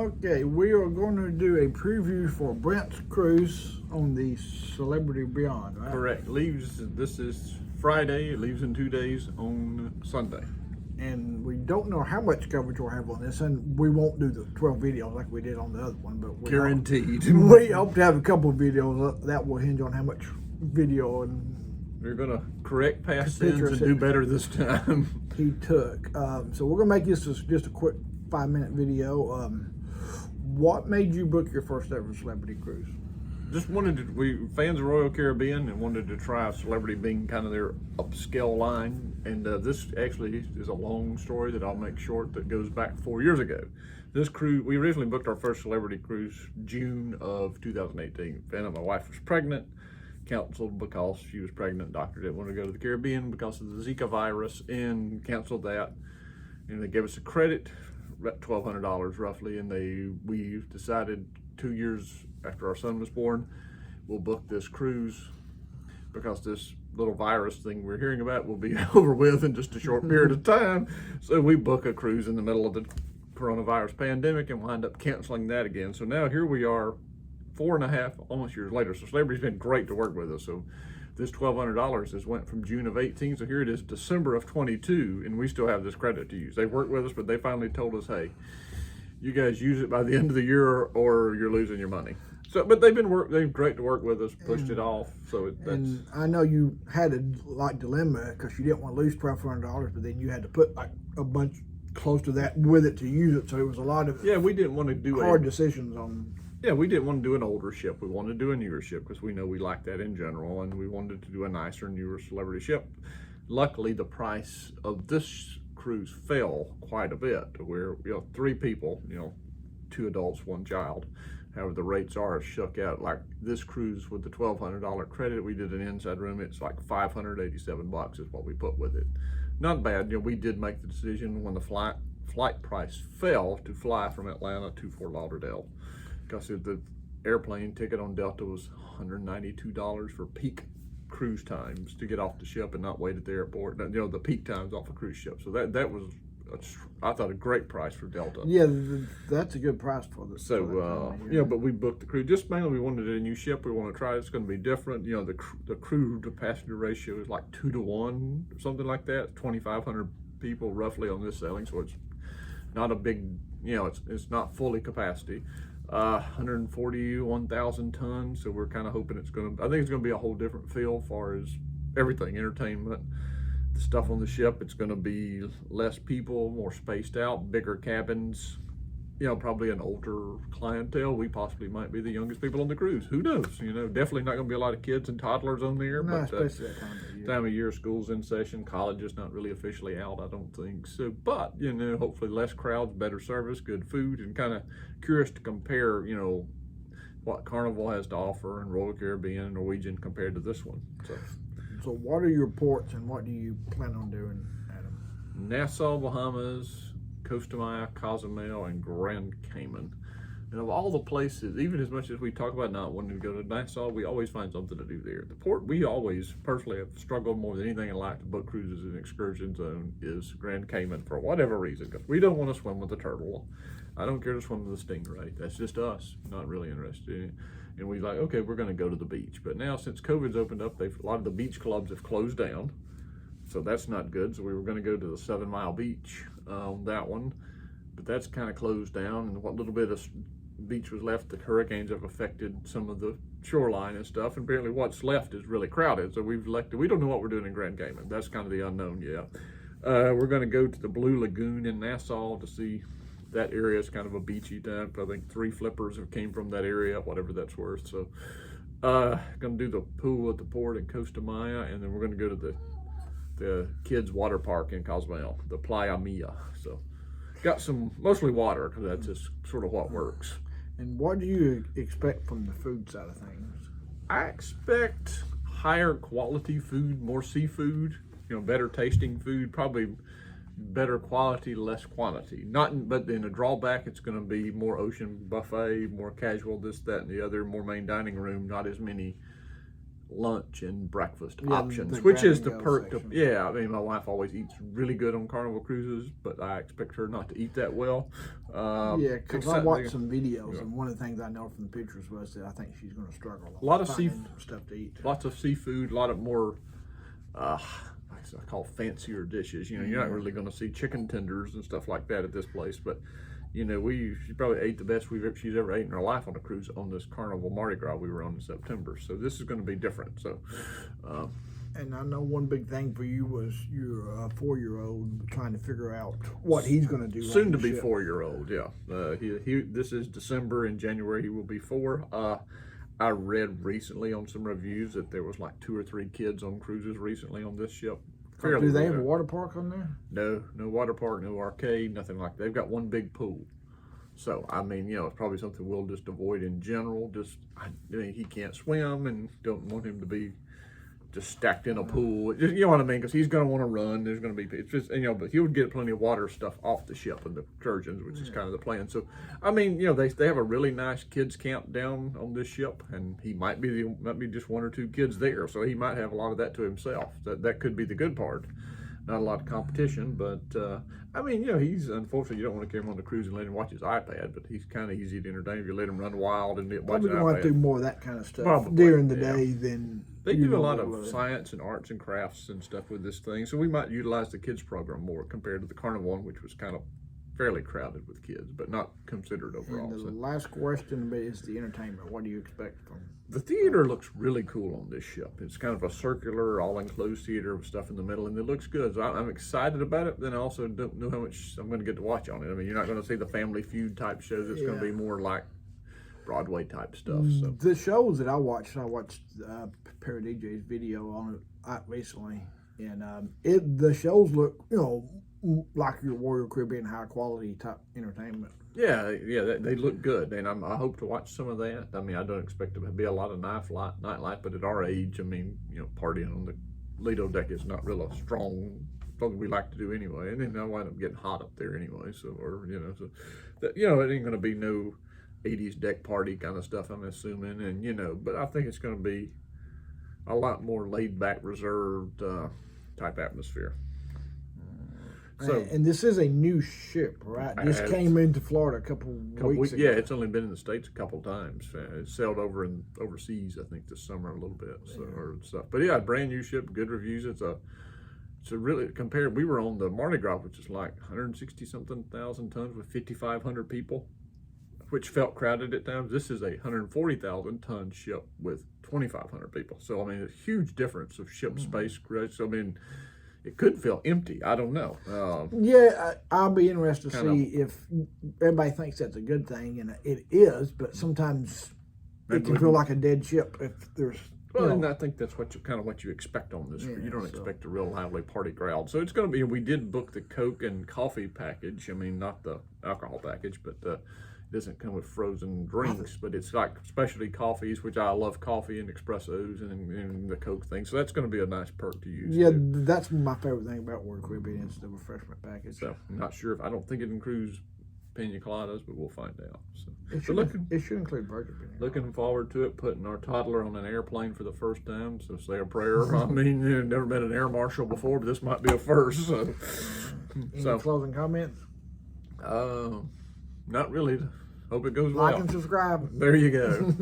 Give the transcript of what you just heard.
Okay, we are going to do a preview for Brent's cruise on the Celebrity Beyond, right? Correct. This is Friday. It leaves in 2 days on Sunday. And we don't know how much coverage we'll have on this, and we won't do the 12 videos like we did on the other one, but Guaranteed. We hope to have a couple of videos that will hinge on how much video and We're going to correct past sins and do better this time. he took. So we're going to make this just a quick 5-minute video. What made you book your first ever celebrity cruise? Just we fans of Royal Caribbean and wanted to try Celebrity being kind of their upscale line. And this actually is a long story that I'll make short that goes back 4 years ago. This cruise, we originally booked our first Celebrity cruise June of 2018. Found out my wife was pregnant, canceled because she was pregnant. Doctor didn't want to go to the Caribbean because of the Zika virus and canceled that. And they gave us a credit, $1,200 roughly, and we decided 2 years after our son was born, we'll book this cruise because this little virus thing we're hearing about will be over with in just a short period of time. So we book a cruise in the middle of the coronavirus pandemic and wind up canceling that again. So now here we are 4.5, almost years later. So Celebrity's been great to work with us. So this $1,200 has went from June of 18. So here it is December of 22, and we still have this credit to use. They worked with us, but they finally told us, hey, you guys use it by the end of the year or you're losing your money. So, but they've been great to work with us, pushed it off. So and I know you had a dilemma because you didn't want to lose $1,200, but then you had to put like a bunch close to that with it to use it. So it was a lot of we didn't want to do hard decisions on. Yeah, we didn't want to do an older ship. We wanted to do a newer ship because we know we like that in general, and we wanted to do a nicer, newer Celebrity ship. Luckily, the price of this cruise fell quite a bit. We're 3 people, 2 adults, 1 child. However, the rates are shook out. Like this cruise with the $1,200 credit, we did an inside room. It's like $587 is what we put with it. Not bad. We did make the decision when the flight price fell to fly from Atlanta to Fort Lauderdale, because the airplane ticket on Delta was $192 for peak cruise times to get off the ship and not wait at the airport. The peak times off a cruise ship. So that was, I thought, a great price for Delta. Yeah, that's a good price for this. So but we booked the cruise. Just mainly we wanted a new ship. We want to try it. It's going to be different. The crew to passenger ratio is like 2 to 1, something like that. 2,500 people roughly on this sailing, so it's not a big. It's not fully capacity. 141,000 tons. So we're kind of hoping I think it's going to be a whole different feel as far as everything, entertainment, the stuff on the ship. It's going to be less people, more spaced out, bigger cabins, probably an older clientele. We possibly might be the youngest people on the cruise. Who knows? Definitely not going to be a lot of kids and toddlers on there. No, but especially that time of year, school's in session, college is not really officially out, I don't think. So, but, hopefully less crowds, better service, good food, and kind of curious to compare, what Carnival has to offer and Royal Caribbean and Norwegian compared to this one. So what are your ports and what do you plan on doing, Adam? Nassau, Bahamas, Costa Maya, Cozumel, and Grand Cayman. And of all the places, even as much as we talk about not wanting to go to Nassau, we always find something to do there. The port we always personally have struggled more than anything in life to book cruises and excursion zone is Grand Cayman for whatever reason, because we don't want to swim with the turtle. I don't care to swim with the stingray. That's just us, not really interested in it. And we're like, okay, we're going to go to the beach. But now since COVID's opened up, a lot of the beach clubs have closed down. So that's not good. So we were going to go to the 7 Mile Beach on that one, but that's kind of closed down. And what little bit of beach was left, the hurricanes have affected some of the shoreline and stuff. And apparently what's left is really crowded. So we don't know what we're doing in Grand Cayman. That's kind of the unknown yet. We're going to go to the Blue Lagoon in Nassau to see. That area is kind of a beachy type. I think 3 flippers have came from that area, whatever that's worth. So going to do the pool at the port in Costa Maya, and then we're going to go to the kids water park in Cozumel, the Playa Mia. So got some mostly water because that's just sort of what works. And what do you expect from the food side of things? I expect higher quality food, more seafood, better tasting food, probably better quality, less quantity. But in a drawback, it's going to be more ocean buffet, more casual, this, that, and the other, more main dining room, not as many lunch and breakfast Yeah, options, the which is the grab-and-go perk. section. Yeah, I mean, my wife always eats really good on Carnival cruises, but I expect her not to eat that well. Yeah, because I except- watched some videos, Yeah. and one of the things I know from the pictures was that I think she's going to struggle. A lot of finding stuff to eat. Lots of seafood, a lot of more, I call fancier dishes. You know, you're not really going to see chicken tenders and stuff like that at this place, but you know, she probably ate the best she's ever ate in her life on a cruise on this Carnival Mardi Gras we were on in September. So this is going to be different. So, And I know one big thing for you was your 4-year-old trying to figure out what he's going to do. soon on to the be ship. 4-year-old. Yeah, this is December. In January he will be 4. I read recently on some reviews that there was like 2 or 3 kids on cruises recently on this ship. Do they have a rare. water park on there? No water park, no arcade, nothing like that. They've got one big pool. So, I mean, you know, it's probably something we'll just avoid in general. I mean, he can't swim and don't want him to be just stacked in a pool. You know what I mean? Because he's going to want to run. There's going to be, it's just, you know, but he'll get plenty of water stuff off the ship and the excursions, which is kind of the plan. So, I mean, you know, they have a really nice kids camp down on this ship, and he might be just 1 or 2 kids there. So he might have a lot of that to himself. That could be the good part. Not a lot of competition, but I mean, you know, he's unfortunately, you don't want to carry him on the cruise and let him watch his iPad, but he's kind of easy to entertain if you let him run wild and watch Probably an going to have to do iPad. more of that kind of stuff Probably, during the yeah. day than They you do a know lot they of would. science and arts and crafts and stuff with this thing, so we might utilize the kids program more compared to the Carnival one, which was kind of fairly crowded with kids, but not considered overall. And the So. last question is the entertainment. What do you expect from? The theater looks really cool on this ship. It's kind of a circular, all-enclosed theater with stuff in the middle, and it looks good. So I'm excited about it. Then I also don't know how much I'm going to get to watch on it. I mean, you're not going to see the Family Feud type shows. It's going to be more like Broadway type stuff. So The shows that I watched Perry DJ's video on it recently, and the shows look, you know, like your Royal Caribbean high quality type entertainment. yeah, they look good, and I hope to watch some of that. I mean, I don't expect to be a lot of nightlife, but at our age, I mean, you know, partying on the Lido deck is not real strong. Something we like to do anyway, and then I wind up getting hot up there anyway. So, or you know, so that, you know, it ain't going to be no 80s deck party kind of stuff, I'm assuming, and you know, but I think it's going to be a lot more laid back, reserved type atmosphere. So, And this is a new ship, right? This came into Florida a couple weeks ago. yeah, it's only been in the States a couple times. It sailed overseas, I think, this summer a little bit, so, or stuff. But yeah, brand new ship, good reviews. It's a really compared. We were on the Mardi Gras, which is like 160 something thousand tons with 5,500 people, which felt crowded at times. This is a 140,000 ton ship with 2,500 people. So I mean, a huge difference of ship space. So I mean, it could feel empty. I don't know. Yeah, I'll be interested to Kind of- see if everybody thinks that's a good thing, and it is. But sometimes it can feel like a dead ship if there's. Well, and I think that's what you expect on this. Yeah, You don't so- expect a real lively party crowd. So it's going to be. We did book the Coke and coffee package. I mean, not the alcohol package, but it doesn't come with frozen drinks. But it's like specialty coffees, which I love coffee and espressos and the Coke thing. So that's going to be a nice perk to use. Yeah, too. that's my favorite thing about Royal Caribbean is the refreshment package. So I'm not sure if I don't think it includes pina coladas, but we'll find out. So, It so should, it should include burger. looking forward to it, putting our toddler on an airplane for the first time. So say a prayer. I mean, you've never met an air marshal before, but this might be a first. So, Any closing comments? not really. Hope it goes well. Like and subscribe. There you go.